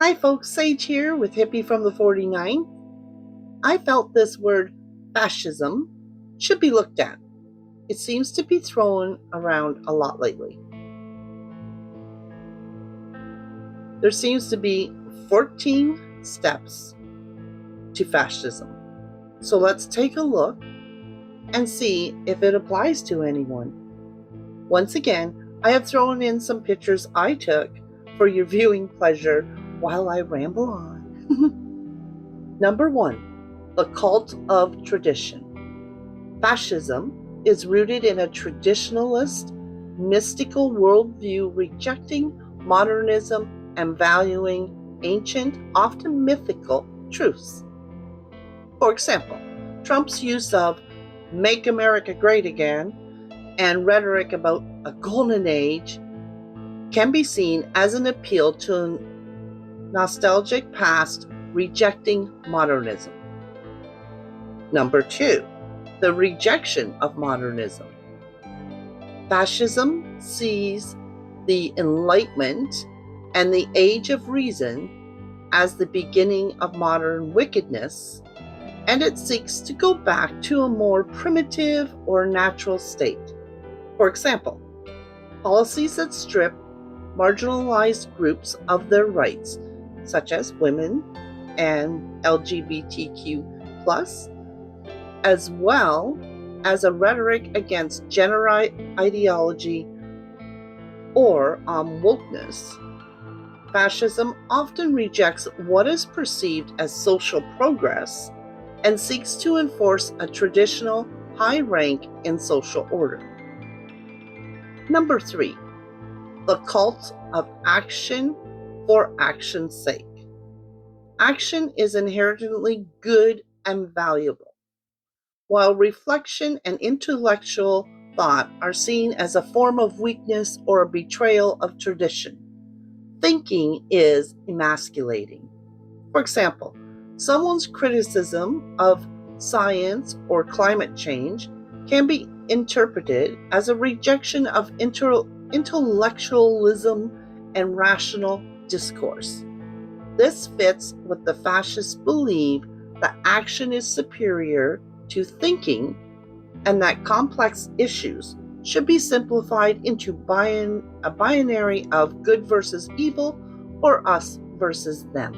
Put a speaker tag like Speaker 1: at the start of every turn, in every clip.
Speaker 1: Hi folks, Sage here with Hippie from the 49. I felt this word fascism should be looked at. It seems to be thrown around a lot lately. There seems to be 14 steps to fascism. So let's take a look and see if it applies to anyone. Once again, I have thrown in some pictures I took for your viewing pleasure while I ramble on. Number 1, the cult of tradition. Fascism is rooted in a traditionalist, mystical worldview rejecting modernism and valuing ancient, often mythical, truths. For example, Trump's use of "Make America Great Again" and rhetoric about a golden age can be seen as an appeal to a nostalgic past rejecting modernism. Number 2, the rejection of modernism. Fascism sees the Enlightenment and the Age of Reason as the beginning of modern wickedness, and it seeks to go back to a more primitive or natural state. For example, policies that strip marginalized groups of their rights, such as women and LGBTQ+, as well as a rhetoric against gender ideology or wokeness. Fascism often rejects what is perceived as social progress and seeks to enforce a traditional high rank in social order. Number 3, the cult of action for action's sake. Action is inherently good and valuable, while reflection and intellectual thought are seen as a form of weakness or a betrayal of tradition. Thinking is emasculating. For example, someone's criticism of science or climate change can be interpreted as a rejection of intellectualism and rational discourse. This fits what the fascists believe that action is superior to thinking and that complex issues should be simplified into a binary of good versus evil or us versus them.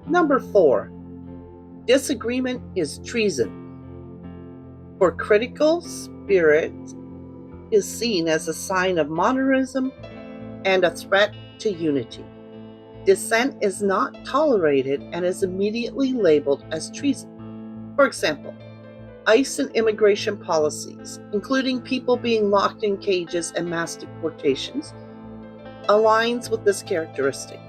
Speaker 1: Number 4, disagreement is treason. For critical spirit is seen as a sign of modernism and a threat to unity. Dissent is not tolerated and is immediately labeled as treason. For example, ICE and immigration policies, including people being locked in cages and mass deportations, aligns with this characteristic.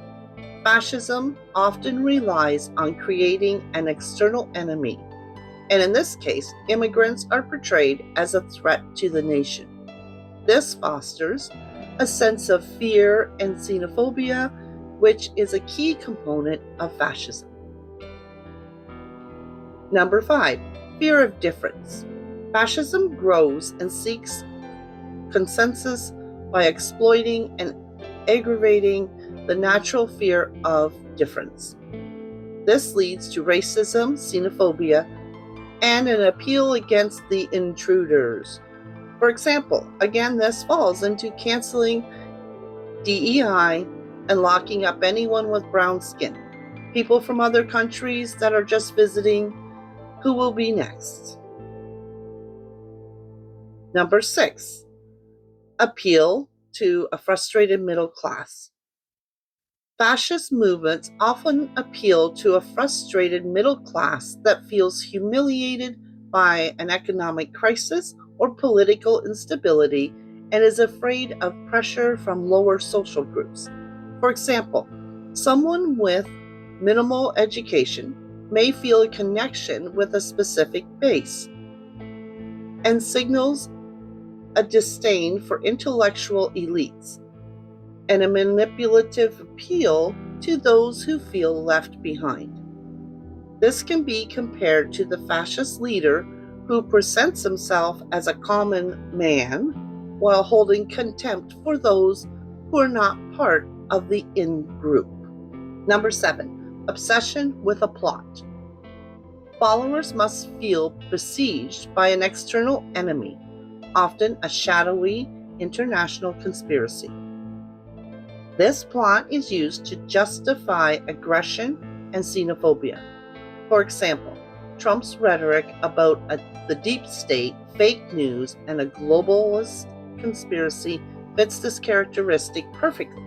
Speaker 1: Fascism often relies on creating an external enemy, and in this case, immigrants are portrayed as a threat to the nation. This fosters a sense of fear and xenophobia, which is a key component of fascism. Number 5, fear of difference. Fascism grows and seeks consensus by exploiting and aggravating the natural fear of difference. This leads to racism, xenophobia, and an appeal against the intruders. For example, again, this falls into canceling DEI and locking up anyone with brown skin. People from other countries that are just visiting, who will be next? Number 6, appeal to a frustrated middle class. Fascist movements often appeal to a frustrated middle class that feels humiliated by an economic crisis or political instability and is afraid of pressure from lower social groups. For example, someone with minimal education may feel a connection with a specific base and signals a disdain for intellectual elites and a manipulative appeal to those who feel left behind. This can be compared to the fascist leader who presents himself as a common man while holding contempt for those who are not part of the in-group. Number 7, obsession with a plot. Followers must feel besieged by an external enemy, often a shadowy international conspiracy. This plot is used to justify aggression and xenophobia. For example, Trump's rhetoric about the deep state, fake news, and a globalist conspiracy fits this characteristic perfectly.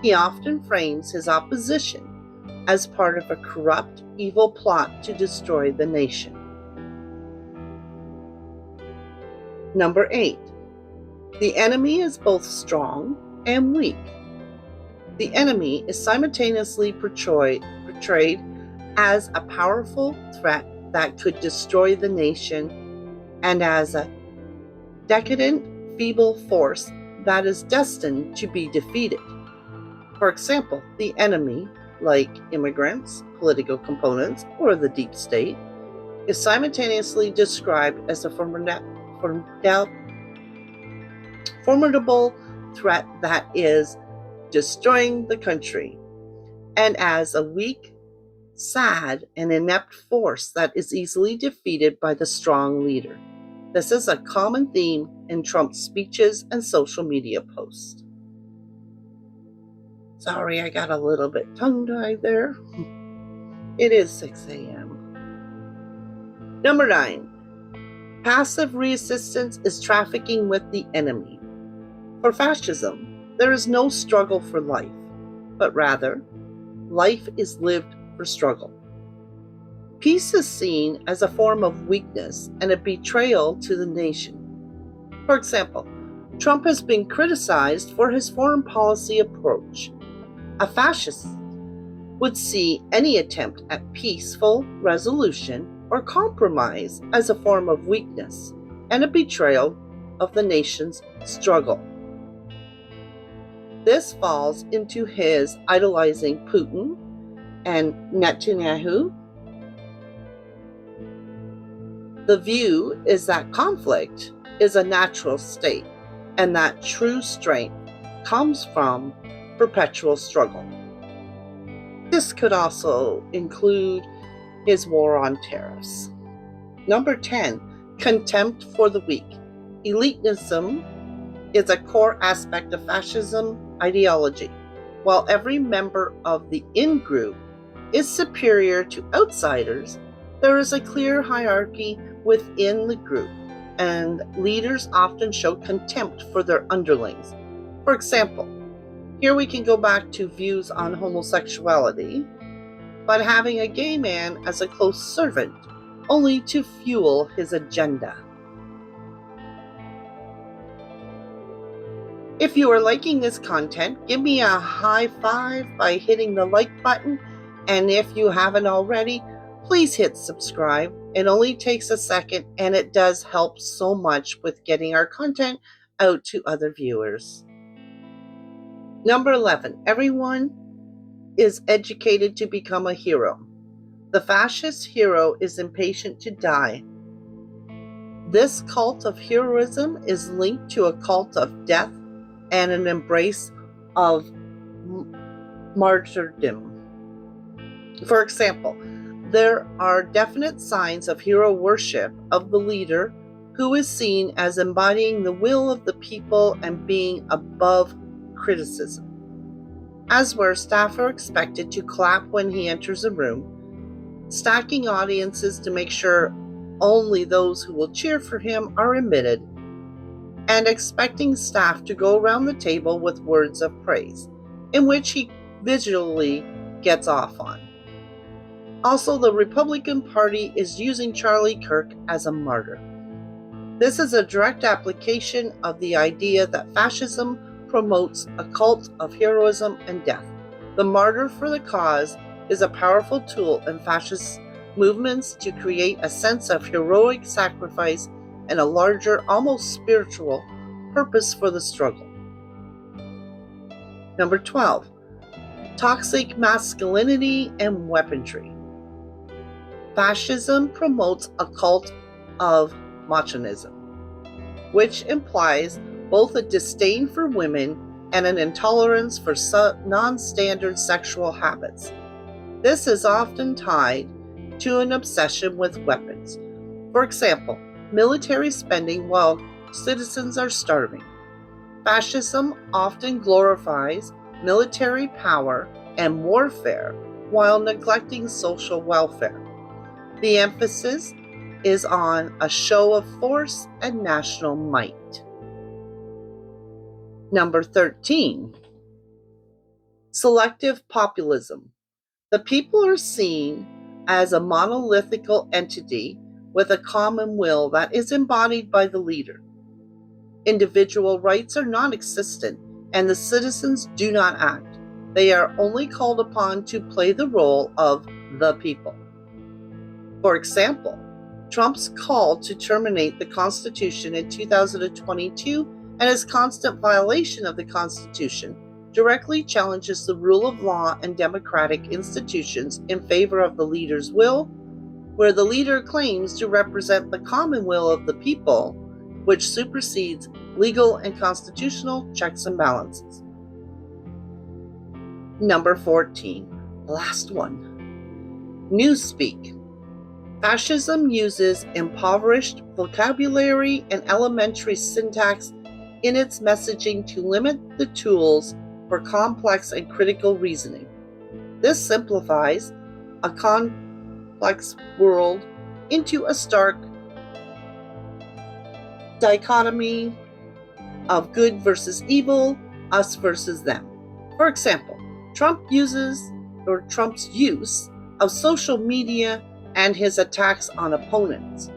Speaker 1: He often frames his opposition as part of a corrupt, evil plot to destroy the nation. Number 8, the enemy is both strong and weak. The enemy is simultaneously portrayed as a powerful threat that could destroy the nation and as a decadent, feeble force that is destined to be defeated. For example, the enemy, like immigrants, political components, or the deep state, is simultaneously described as a formidable threat that is destroying the country, and as a weak, sad, and inept force that is easily defeated by the strong leader. This is a common theme in Trump's speeches and social media posts. Sorry, I got a little bit tongue-tied there. It is 6 a.m. Number 9, passive resistance is trafficking with the enemy. For fascism, there is no struggle for life, but rather, life is lived for struggle. Peace is seen as a form of weakness and a betrayal to the nation. For example, Trump has been criticized for his foreign policy approach. A fascist would see any attempt at peaceful resolution or compromise as a form of weakness and a betrayal of the nation's struggle. This falls into his idolizing Putin and Netanyahu. The view is that conflict is a natural state and that true strength comes from perpetual struggle. This could also include his war on tariffs. Number 10, contempt for the weak. Elitism is a core aspect of fascism ideology. While every member of the in-group is superior to outsiders, there is a clear hierarchy within the group, and leaders often show contempt for their underlings. For example, here we can go back to views on homosexuality, but having a gay man as a close servant, only to fuel his agenda. If you are liking this content, give me a high five by hitting the like button, and if you haven't already, please hit subscribe. It only takes a second, and it does help so much with getting our content out to other viewers. Number 11, everyone is educated to become a hero. The fascist hero is impatient to die. This cult of heroism is linked to a cult of death and an embrace of martyrdom. For example, there are definite signs of hero worship of the leader who is seen as embodying the will of the people and being above criticism. As where staff are expected to clap when he enters a room, stacking audiences to make sure only those who will cheer for him are admitted, and expecting staff to go around the table with words of praise, in which he visually gets off on. Also, the Republican Party is using Charlie Kirk as a martyr. This is a direct application of the idea that fascism promotes a cult of heroism and death. The martyr for the cause is a powerful tool in fascist movements to create a sense of heroic sacrifice and a larger, almost spiritual, purpose for the struggle. Number 12, toxic masculinity and weaponry. Fascism promotes a cult of machoism, which implies both a disdain for women and an intolerance for non-standard sexual habits. This is often tied to an obsession with weapons. For example, military spending while citizens are starving. Fascism often glorifies military power and warfare while neglecting social welfare. The emphasis is on a show of force and national might. Number 13, selective populism. The people are seen as a monolithical entity with a common will that is embodied by the leader. Individual rights are non-existent, and the citizens do not act. They are only called upon to play the role of the people. For example, Trump's call to terminate the Constitution in 2022 and his constant violation of the Constitution directly challenges the rule of law and democratic institutions in favor of the leader's will, where the leader claims to represent the common will of the people, which supersedes legal and constitutional checks and balances. Number 14, the last one, newspeak. Fascism uses impoverished vocabulary and elementary syntax in its messaging to limit the tools for complex and critical reasoning. This simplifies a complex world into a stark dichotomy of good versus evil, us versus them. For example, Trump's use of social media and his attacks on opponents.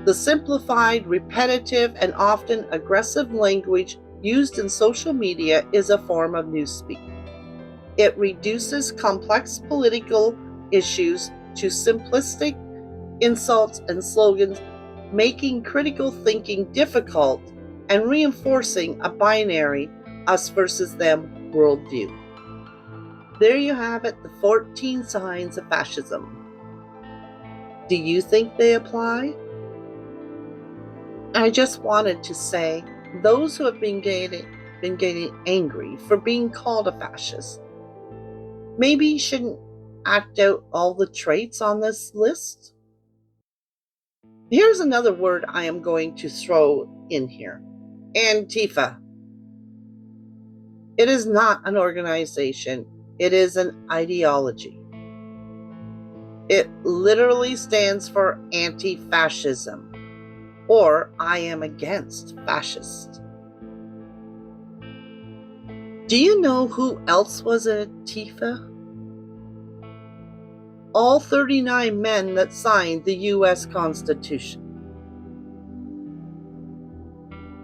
Speaker 1: The simplified, repetitive, and often aggressive language used in social media is a form of newspeak. It reduces complex political issues to simplistic insults and slogans, making critical thinking difficult and reinforcing a binary us versus them worldview. There you have it, the 14 signs of fascism. Do you think they apply? I just wanted to say, those who have been getting angry for being called a fascist, maybe you shouldn't act out all the traits on this list. Here's another word I am going to throw in here. Antifa. It is not an organization. It is an ideology. It literally stands for anti-fascism, or I am against fascist. Do you know who else was an Antifa? All 39 men that signed the U.S. Constitution.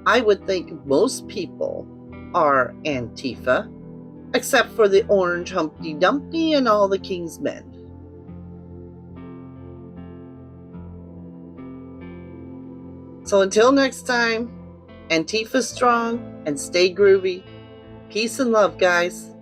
Speaker 1: I would think most people are Antifa, except for the orange Humpty Dumpty and all the king's men. So until next time, Antifa strong and stay groovy. Peace and love, guys.